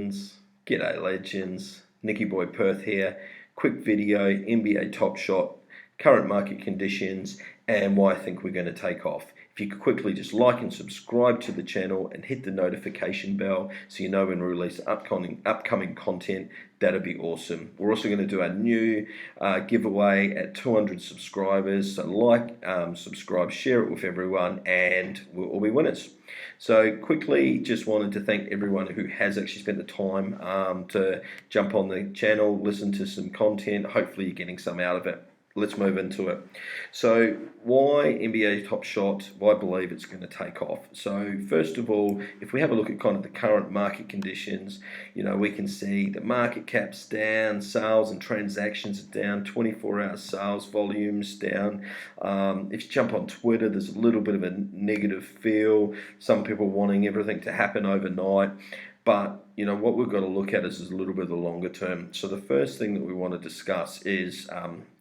G'day legends, Nicky Boy Perth here. Quick video, NBA Top Shot, current market conditions and why I think we're going to take off. If you could quickly just like and subscribe to the channel and hit the notification bell so you know when we release upcoming content, that'd be awesome. We're also going to do our new giveaway at 200 subscribers, so subscribe, share it with everyone and we'll all be winners. So quickly, just wanted to thank everyone who has actually spent the time to jump on the channel, listen to some content. Hopefully you're getting some out of it. Let's move into it. So why NBA Top Shot? Why I believe it's going to take off. So first of all, if we have a look at kind of the current market conditions, we can see the market cap's down, sales and transactions are down, 24-hour sales volumes down. If you jump on Twitter, there's a little bit of a negative feel. Some people wanting everything to happen overnight. But what we've got to look at is a little bit of the longer term. So the first thing that we want to discuss is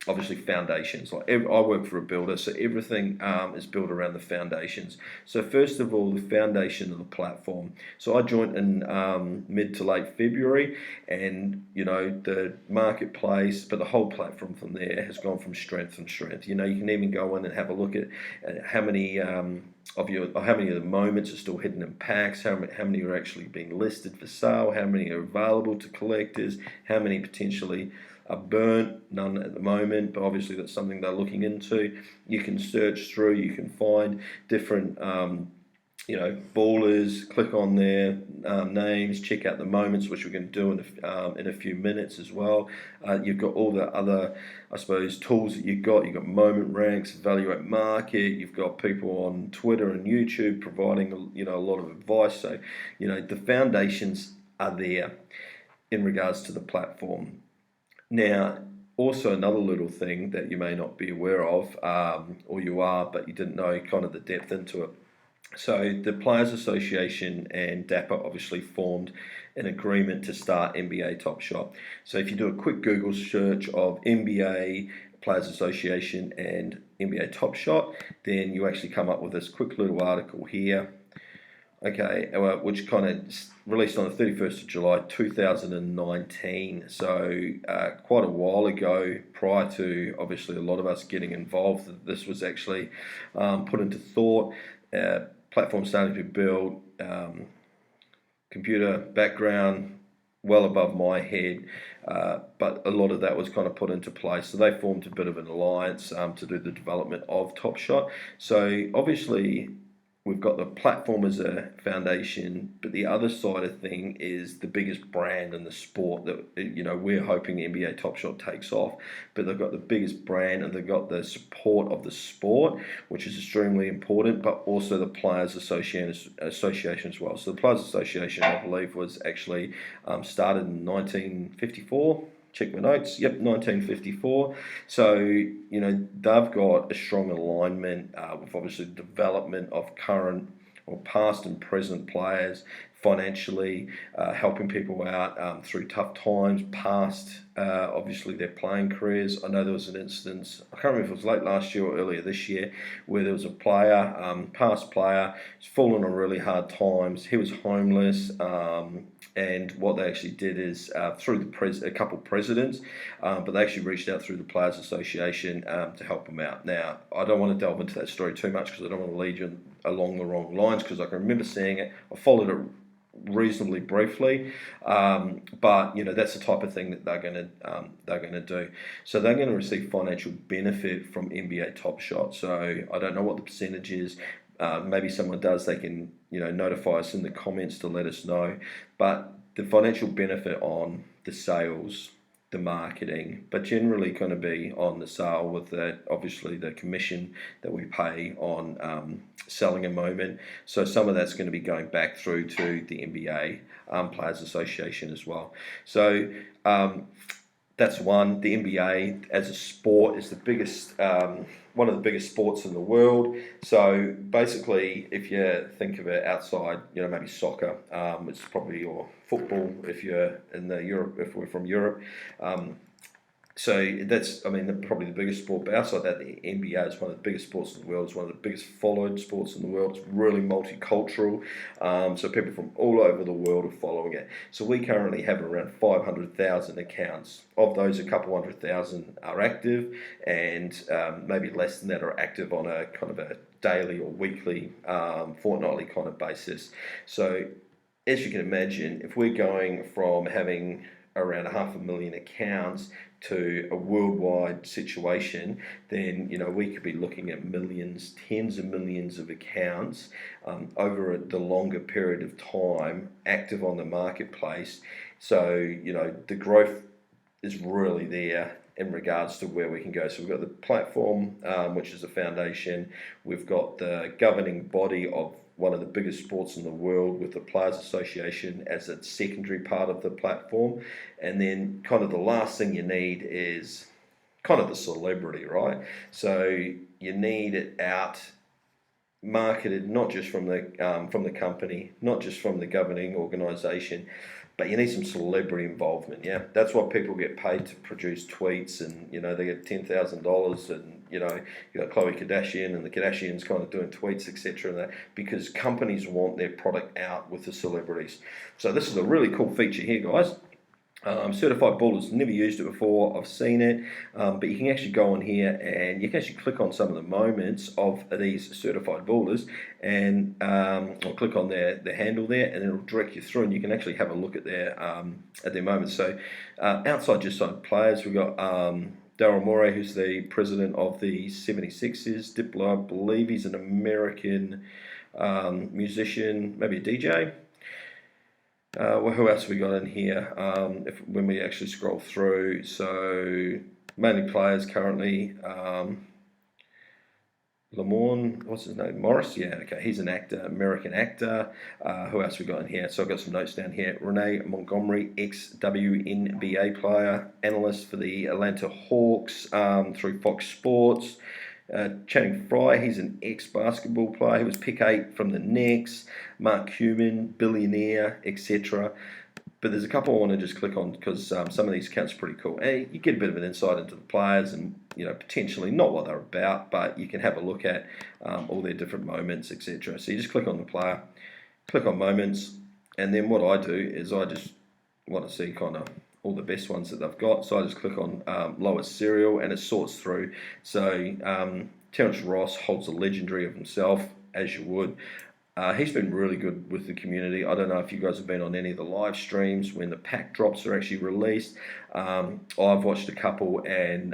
obviously foundations. I work for a builder, so everything is built around the foundations. So first of all, the foundation of the platform. So I joined in mid to late February, and the marketplace, but the whole platform from there has gone from strength to strength. You can even go in and have a look at how many of the moments are still hidden in packs, how many are actually being listed for sale, how many are available to collectors, how many potentially are burnt, none at the moment, but obviously that's something they're looking into. You can search through, you can find different ballers, click on their names, check out the moments, which we're going to do in a few minutes as well. You've got all the other, I suppose, tools that you've got. You've got moment ranks, evaluate market. You've got people on Twitter and YouTube providing a lot of advice. So the foundations are there in regards to the platform. Now, also another little thing that you may not be aware of, or you are, but you didn't know kind of the depth into it. So the Players Association and DAPA obviously formed an agreement to start NBA Top Shot. So if you do a quick Google search of NBA, Players Association and NBA Top Shot, then you actually come up with this quick little article here. Okay, which kind of released on the 31st of July 2019, so quite a while ago, prior to obviously a lot of us getting involved. This was actually put into thought, platform starting to build, computer background well above my head, but a lot of that was kind of put into place. So they formed a bit of an alliance to do the development of Top Shot. So obviously we've got the platform as a foundation, but the other side of thing is the biggest brand in the sport that we're hoping NBA Top Shot takes off. But they've got the biggest brand and they've got the support of the sport, which is extremely important, but also the Players Association as well. So the Players Association, I believe, was actually started in 1954. Check my notes. Yep, 1954. So they've got a strong alignment with obviously the development of current or past and present players, financially helping people out through tough times, past obviously their playing careers. I know there was an instance, I can't remember if it was late last year or earlier this year, where there was a player, past player, who's fallen on really hard times. He was homeless, and what they actually did is through a couple of presidents, but they actually reached out through the Players Association to help him out. Now, I don't want to delve into that story too much because I don't want to lead you along the wrong lines, because I can remember seeing it. I followed it reasonably briefly, but that's the type of thing that they're going to do. So they're going to receive financial benefit from NBA Top Shot. So I don't know what the percentage is. Maybe someone does. They can notify us in the comments to let us know. But the financial benefit on the sales, the marketing, but generally going to be on the sale, with obviously the commission that we pay on selling a moment. So some of that's going to be going back through to the NBA Players Association as well. So that's one. The NBA as a sport is the biggest, one of the biggest sports in the world. So basically, if you think of it outside, maybe soccer, it's probably, or football if you're in Europe, if we're from Europe. So that's, I mean, probably the biggest sport. But outside that, the NBA is one of the biggest sports in the world. It's one of the biggest followed sports in the world. It's really multicultural. So people from all over the world are following it. So we currently have around 500,000 accounts. Of those, a couple 100,000 are active, and maybe less than that are active on a kind of a daily or weekly, fortnightly kind of basis. So as you can imagine, if we're going from having around 500,000 accounts to a worldwide situation, then we could be looking at millions, tens of millions of accounts over the longer period of time active on the marketplace. So the growth is really there in regards to where we can go. So we've got the platform, which is the foundation. We've got the governing body of one of the biggest sports in the world, with the Players Association as a secondary part of the platform. And then kind of the last thing you need is kind of the celebrity, right? So you need it out marketed, not just from the company, not just from the governing organisation, but you need some celebrity involvement. Yeah, that's why people get paid to produce tweets, and they get $10,000, and you got Khloe Kardashian and the Kardashians kind of doing tweets, etc. And that, because companies want their product out with the celebrities. So this is a really cool feature here, guys. Certified Ballers, never used it before. I've seen it, but you can actually go on here and you can actually click on some of the moments of these certified ballers, and or click on their handle there, and it'll direct you through, and you can actually have a look at their moments. So outside just on players, we've got Daryl Morey, who's the president of the 76ers. Diplo, I believe he's an American musician, maybe a DJ. Well, who else have we got in here? When we actually scroll through, so mainly players currently. Lamorne, what's his name? Morris, yeah, okay, he's an actor, American actor. Who else we got in here? So I've got some notes down here. Renee Montgomery, ex-WNBA player, analyst for the Atlanta Hawks through Fox Sports. Channing Frye, he's an ex-basketball player. He was pick 8 from the Knicks. Mark Cuban, billionaire, etc. But there's a couple I want to just click on, because some of these accounts are pretty cool. And you get a bit of an insight into the players, and potentially not what they're about, but you can have a look at all their different moments, etc. So you just click on the player, click on moments, and then what I do is I just want to see kind of all the best ones that they've got. So I just click on lowest serial, and it sorts through. So Terrence Ross holds a legendary of himself, as you would. He's been really good with the community. I don't know if you guys have been on any of the live streams when the pack drops are actually released. I've watched a couple, and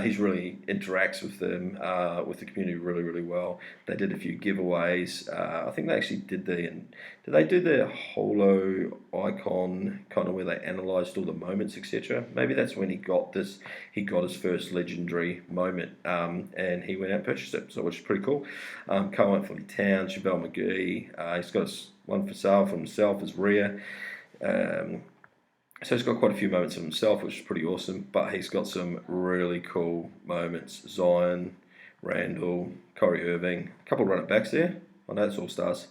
he's really interacts with them, with the community really, really well. They did a few giveaways. I think they actually did they do the holo icon, kind of where they analysed all the moments, etc. Maybe that's when he got his first legendary moment, and he went out and purchased it, so which is pretty cool. Carl Anthony Towns, Chevelle McGee, he's got one for sale for himself as Rhea. So he's got quite a few moments of himself, which is pretty awesome, but he's got some really cool moments. Zion, Randall, Kyrie Irving, a couple of running backs there. I know it's all stars.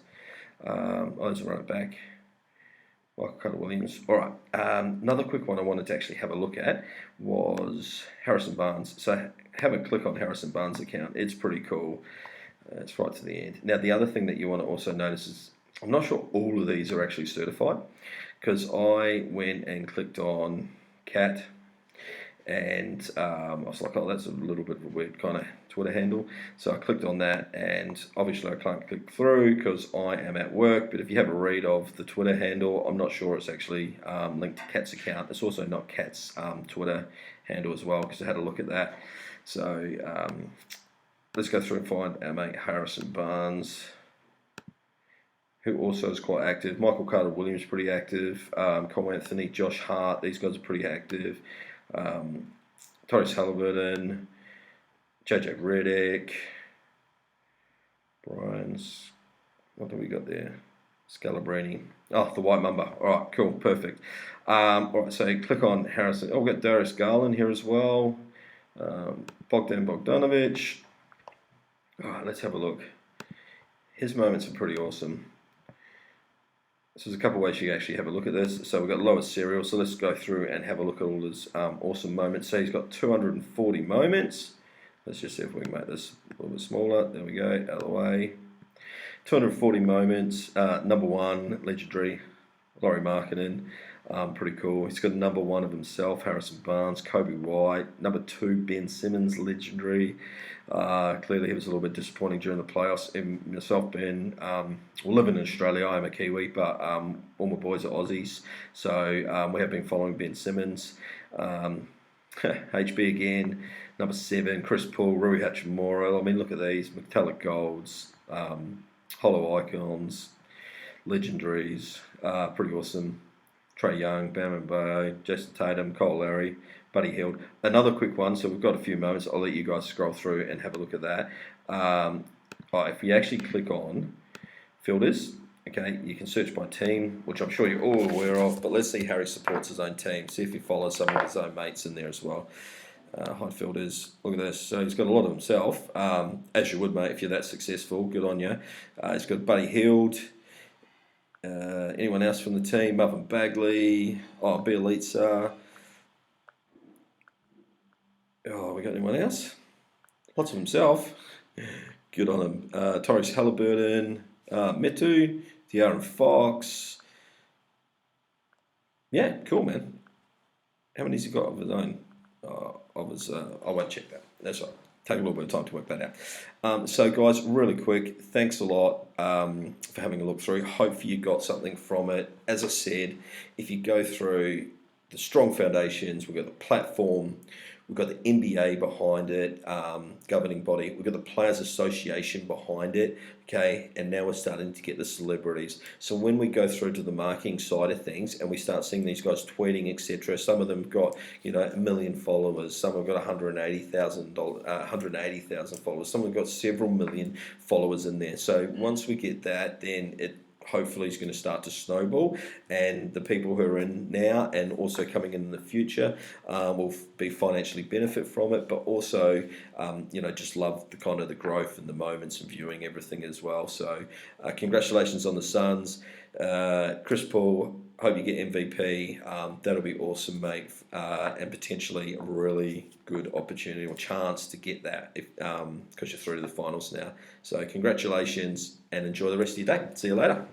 There's a running back. Michael Carter Williams. All right. Another quick one I wanted to actually have a look at was Harrison Barnes. So have a click on Harrison Barnes' account. It's pretty cool. It's right to the end. Now, the other thing that you want to also notice is, I'm not sure all of these are actually certified, because I went and clicked on Cat, and I was like, oh, that's a little bit of a weird kind of Twitter handle. So I clicked on that, and obviously I can't click through because I am at work. But if you have a read of the Twitter handle, I'm not sure it's actually linked to Cat's account. It's also not Cat's Twitter handle as well, because I had a look at that. So let's go through and find our mate Harrison Barnes, who also is quite active. Michael Carter Williams, pretty active. Cole Anthony, Josh Hart, these guys are pretty active. Tyrese Halliburton, JJ Redick, Brian's, what do we got there? Scalabrini. Oh, the White Mamba. All right, cool, perfect. All right, so click on Harrison. Oh, we've got Darius Garland here as well. Bogdan Bogdanovic. All right, let's have a look. His moments are pretty awesome. So there's a couple of ways you can actually have a look at this. So we've got lowest serial. So let's go through and have a look at all his awesome moments. So he's got 240 moments. Let's just see if we can make this a little bit smaller. There we go, out of the way. 240 moments. Number one, legendary, Laurie Markkinen. Pretty cool. He's got number one of himself, Harrison Barnes, Kobe White. Number two, Ben Simmons, legendary. Clearly, he was a little bit disappointing during the playoffs. And myself, Ben, living in Australia, I am a Kiwi, but all my boys are Aussies. So we have been following Ben Simmons. HB again, number 7, Chris Paul, Rui Hachimura. I mean, look at these metallic golds, hollow icons, legendaries, pretty awesome. Trae Young, Bam Adebayo, Jason Tatum, Cole Lowry, Buddy Hield. Another quick one, so we've got a few moments. I'll let you guys scroll through and have a look at that. If you actually click on fielders, okay, you can search by team, which I'm sure you're all aware of, but let's see how he supports his own team. See if he follows some of his own mates in there as well. Hide fielders, look at this. So he's got a lot of himself, as you would, mate, if you're that successful. Good on you. He's got Buddy Hield. Anyone else from the team? Marvin Bagley. Bielitsa. We got anyone else? Lots of himself. Good on him. Tyrese Halliburton. Metu. De'Aaron Fox. Yeah, cool, man. How many's he got of his own? I won't check that. That's all right. Take a little bit of time to work that out. So, guys, really quick, thanks a lot for having a look through. Hopefully you got something from it. As I said, if you go through the strong foundations, we've got the platform, we've got the NBA behind it, governing body, we've got the Players Association behind it, okay, and now we're starting to get the celebrities. So when we go through to the marketing side of things and we start seeing these guys tweeting, etc., some of them got 1 million followers, some have got 180,000 followers, some have got several million followers in there. So once we get that, then it hopefully is going to start to snowball, and the people who are in now and also coming in the future will be financially benefit from it, but also just love the kind of the growth and the moments and viewing everything as well. So congratulations on the Suns. Chris Paul, hope you get MVP. That'll be awesome, mate, and potentially a really good opportunity or chance to get that because you're through to the finals now. So congratulations and enjoy the rest of your day. See you later.